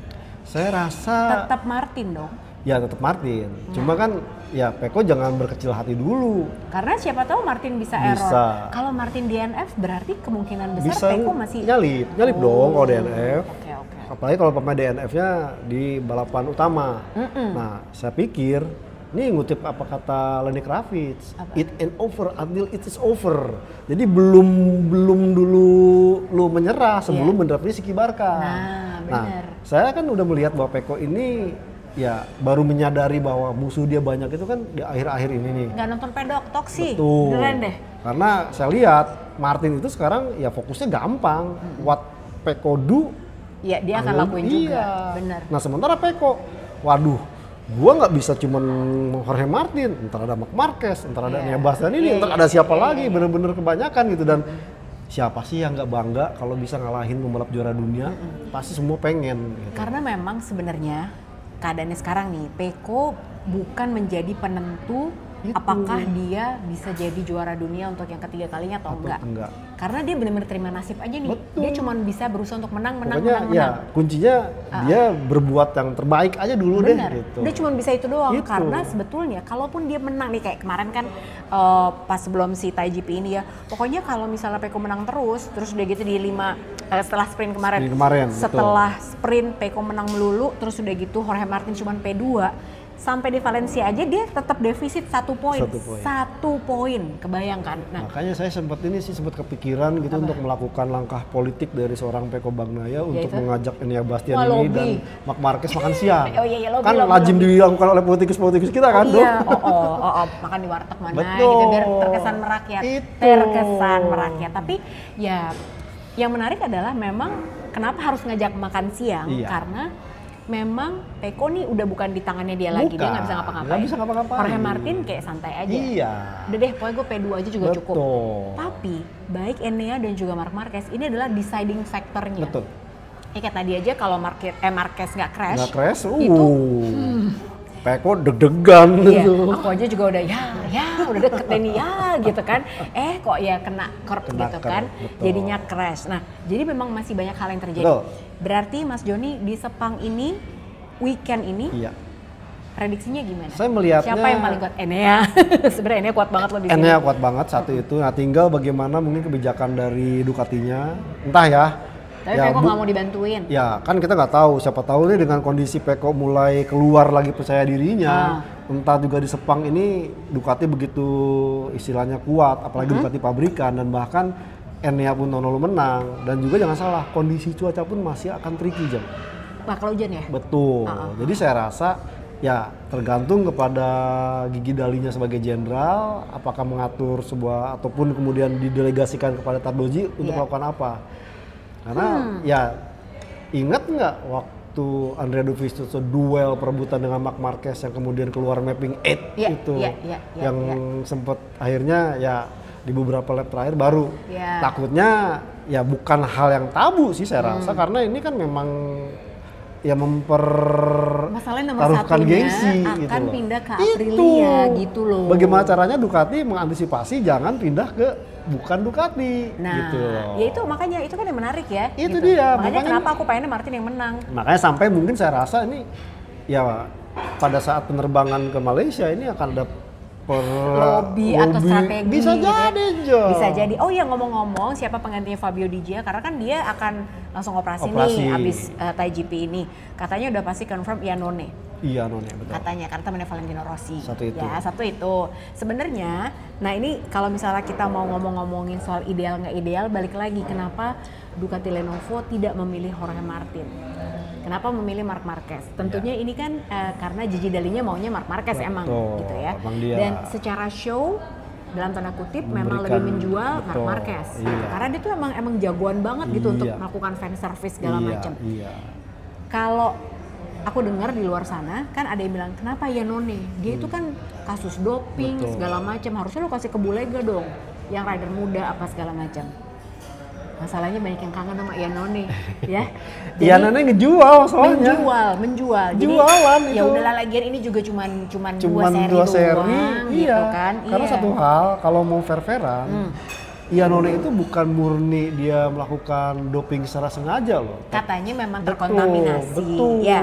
Saya rasa tetap Martin dong. Ya tetap Martin. Cuma kan ya Pecco jangan berkecil hati dulu. Karena siapa tahu Martin bisa error. Kalau Martin DNF berarti kemungkinan besar Pecco masih nyalip dong kalau DNF. Oke. Apalagi kalau pemain DNF-nya di balapan utama. Nah, saya pikir ini ngutip apa kata Lenny Kravitz, it ain't over until it is over. Jadi belum dulu lu menyerah sebelum mendefinisi Barca. Nah, benar. Saya kan udah melihat bahwa Pecco ini ya baru menyadari bahwa musuh dia banyak itu kan di akhir-akhir ini nih. Nggak nonton pedok, toksi. Betul. Keren deh. Karena saya lihat Martin itu sekarang ya fokusnya gampang. What Pecco do, ya dia akan lakuin juga. Benar. Nah sementara Pecco, waduh, gua nggak bisa cuman Jorge Martin, entar ada Marc Marquez, entar ada Nia Bastian ini, entar ada siapa lagi, bener-bener kebanyakan gitu. Dan siapa sih yang nggak bangga kalau bisa ngalahin pembalap juara dunia? Pasti semua pengen. Gitu. Karena memang sebenarnya keadaannya sekarang nih, Pecco bukan menjadi penentu apakah dia bisa jadi juara dunia untuk yang ketiga kalinya atau enggak. Karena dia benar-benar terima nasib aja nih. Betul. Dia cuma bisa berusaha untuk menang. Ya, kuncinya dia berbuat yang terbaik aja dulu deh gitu. Dia cuma bisa itu doang karena sebetulnya kalaupun dia menang nih kayak kemarin kan pas sebelum si TaiGP ini ya. Pokoknya kalau misalnya Pecco menang terus udah gitu di 5 setelah sprint kemarin. Setelah sprint Pecco menang melulu terus udah gitu Jorge Martin cuma P2. Sampai di Valencia aja dia tetap defisit 1 poin. 1 poin, kebayangkan. Nah, makanya saya sempat kepikiran gitu untuk melakukan langkah politik dari seorang Pecco Bagnaia untuk mengajak Enia Bastian ini dan Marc Marquez makan siang. Kan lazim dilakukan oleh politikus-politikus kita kan, Iya, makan di warteg mana gitu biar terkesan merakyat. Terkesan merakyat. Tapi ya yang menarik adalah memang kenapa harus ngajak makan siang? Karena memang Pecco nih udah bukan di tangannya dia lagi, dia nggak bisa ngapa-ngapain. Jorge Martin kayak santai aja. Iya. Udah deh, pokoknya gue P2 aja juga cukup. Tapi baik Enea dan juga Marc Marquez ini adalah deciding factornya. Betul. Kayak tadi aja kalau Marquez nggak crash, itu Pecco deg-degan gitu. Aku aja juga udah udah deket deh nih gitu kan. Kok ya kena curb gitu kan. Betul. Jadinya crash. Nah, jadi memang masih banyak hal yang terjadi. Betul. Berarti Mas Joni di Sepang ini, weekend ini, prediksinya gimana? Saya melihatnya siapa yang paling kuat? Enea. Sebenarnya Enea kuat banget loh di sini. Enea kuat banget satu itu. Nah, tinggal bagaimana mungkin kebijakan dari Ducatinya. Entah ya. Tapi Pecco nggak mau dibantuin. Ya kan kita nggak tahu. Siapa tahu nih dengan kondisi Pecco mulai keluar lagi percaya dirinya. Entah juga di Sepang ini Ducati begitu istilahnya kuat. Apalagi Ducati pabrikan dan bahkan Enea pun tahun lalu menang. Dan juga jangan salah, kondisi cuaca pun masih akan tricky jam. Bakal hujan ya? Betul. Jadi saya rasa ya tergantung kepada gigi dalinya sebagai jenderal, apakah mengatur sebuah ataupun kemudian didelegasikan kepada Tardoji untuk melakukan apa. Karena ya ingat nggak waktu Andrea Dovizioso duel perebutan dengan Marc Marquez yang kemudian keluar mapping 8 itu yang sempat akhirnya ya di beberapa lap terakhir baru takutnya ya bukan hal yang tabu sih saya rasa karena ini kan memang ya masalahnya nomor mempertaruhkan satunya gengsi akan gitu loh. pindah ke Aprilia gitu loh. Bagaimana caranya Ducati mengantisipasi jangan pindah ke bukan Ducati Nah, gitu loh. ya itu makanya itu kan yang menarik ya. Itu gitu. dia. Makanya kenapa aku pengennya Martin yang menang. Makanya sampai mungkin saya rasa ini ya pada saat penerbangan ke Malaysia ini akan ada lobby atau strategi bisa gitu jadi ya. Jo. Bisa jadi. Oh ya ngomong-ngomong siapa penggantinya Fabio Di Gia karena kan dia akan langsung operasi. Nih abis TGP ini. Katanya udah pasti confirm Iannone. Iya None betul. Katanya karena temannya Valentino Rossi. Satu itu. Ya, satu itu. Sebenarnya, nah ini kalau misalnya kita mau ngomongin soal ideal nggak ideal, balik lagi kenapa Ducati Lenovo tidak memilih Jorge Martin. Kenapa memilih Marc Marquez? Tentunya ini kan karena Gigi Dalinya maunya Marc Marquez emang gitu ya. Dan secara show dalam tanda kutip memang lebih menjual Marc Marquez. Iya. Karena dia tuh emang jagoan banget gitu untuk melakukan fan service segala macam. Iya. Kalau aku dengar di luar sana kan ada yang bilang kenapa Iannone? Dia itu kan kasus doping segala macam. Harusnya lo kasih ke Bulega dong, yang rider muda apa segala macam. Masalahnya banyak yang kangen sama Iannone ya. Iannone ngejual soalnya. Menjual. Jualan jadi, ya udahlah lagian ini juga cuman dua seri doang, iya. gitu kan. Karena satu hal kalau mau fair-fairan, Iannone itu bukan murni dia melakukan doping secara sengaja loh. Katanya memang terkontaminasi. Betul. Ya.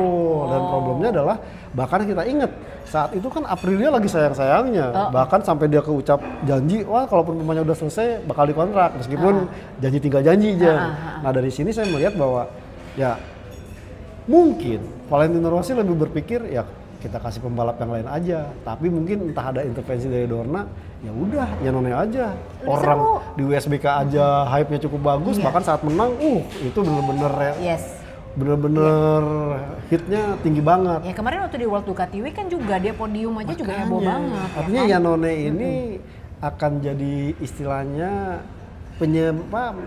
Dan problemnya adalah bahkan kita ingat saat itu kan Aprilia lagi sayang-sayangnya. Bahkan sampai dia keucap janji, wah kalau pemainnya udah selesai bakal dikontrak meskipun janji tinggal janji aja. Nah dari sini saya melihat bahwa ya mungkin Valentino Rossi lebih berpikir ya kita kasih pembalap yang lain aja. Tapi mungkin entah ada intervensi dari Dorna, ya udah Iannone aja. Orang di USBK aja hype-nya cukup bagus, bahkan saat menang, itu bener-bener bener-bener hitnya tinggi banget. Ya kemarin waktu di World Ducati Week kan juga dia podium aja juga heboh banget. Artinya ya kan? Iannone ini akan jadi istilahnya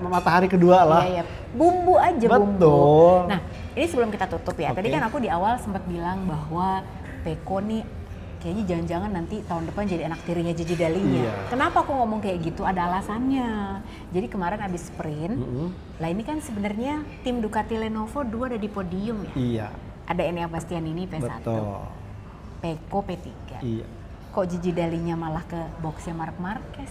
matahari kedua lah. Iya. Bumbu aja. Betul. Bumbu. Nah ini sebelum kita tutup ya, tadi kan aku di awal sempat bilang bahwa Pecco nih kayaknya jangan-jangan nanti tahun depan jadi anak tirinya Gigi Dalinya. Iya. Kenapa aku ngomong kayak gitu? Ada alasannya. Jadi kemarin abis sprint, lah ini kan sebenarnya tim Ducati Lenovo 2 ada di podium ya. Iya. Ada Enea Bastianini P1, Betul. Pecco P3. Iya. Kok Gigi Dalinya malah ke boxnya Marc Marquez?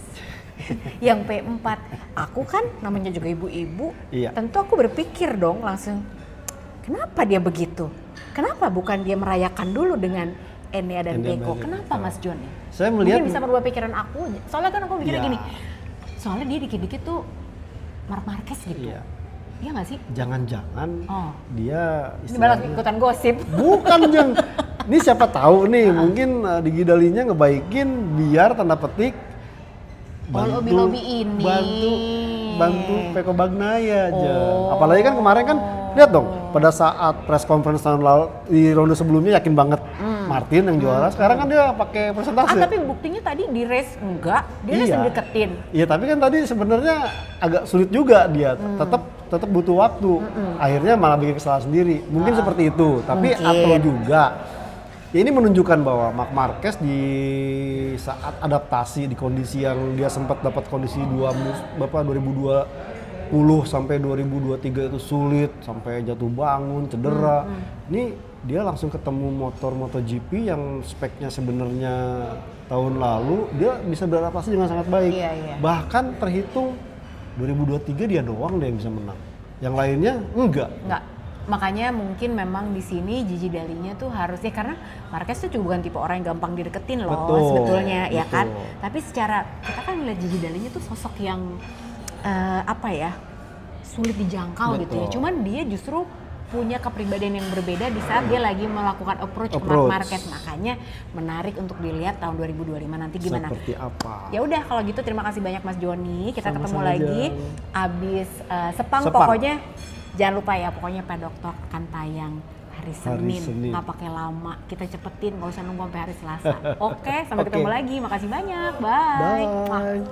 Yang P4. Aku kan namanya juga ibu-ibu, tentu aku berpikir dong langsung, kenapa dia begitu? Kenapa bukan dia merayakan dulu dengan Enea dan Pecco? Kenapa Mas Joni? Saya melihat mungkin bisa merubah pikiran aku. Soalnya kan aku mikirnya gini. Soalnya dia dikit-dikit tuh Marc Marquez gitu. Iya nggak sih? Jangan-jangan dia ini malah ikutan gosip. Bukan Jeng. Ini siapa tahu nih mungkin Gigi Dalinya ngebaikin biar tanda petik lobby ini. Bantu Pecco Bagnaia aja. Apalagi kan kemarin kan lihat dong pada saat press conference tahun lalu di ronde sebelumnya yakin banget Martin yang juara. Sekarang kan dia pakai persentase. Tapi buktinya tadi di race enggak, dia race deketin. Iya, tapi kan tadi sebenarnya agak sulit juga dia. Tetap butuh waktu. Akhirnya malah bikin kesalahan sendiri. Mungkin seperti itu. Tapi atau juga ya ini menunjukkan bahwa Marc Marquez di saat adaptasi di kondisi yang dia sempat dapat kondisi 2020 sampai 2023 itu sulit, sampai jatuh bangun, cedera. Ini dia langsung ketemu motor MotoGP yang speknya sebenarnya tahun lalu dia bisa beradaptasi dengan sangat baik. Bahkan terhitung 2023 dia doang deh yang bisa menang. Yang lainnya enggak. Makanya mungkin memang di sini Gigi Dalinya tuh harusnya karena Marquez tuh juga bukan tipe orang yang gampang dideketin loh sebetulnya ya kan. Tapi secara kita kan ngeliat Gigi Dalinya tuh sosok yang sulit dijangkau gitu ya. Cuman dia justru punya kepribadian yang berbeda di saat dia lagi melakukan approach ke Marc Marquez. Makanya menarik untuk dilihat tahun 2025 nanti gimana. Seperti apa. Ya udah kalau gitu terima kasih banyak Mas Joni. Kita ketemu lagi abis Sepang pokoknya. Jangan lupa ya, pokoknya Pedok Talk akan tayang hari Senin. Nggak pakai lama, kita cepetin, nggak usah nunggu sampai hari Selasa. Oke, sampai ketemu lagi. Makasih banyak, bye.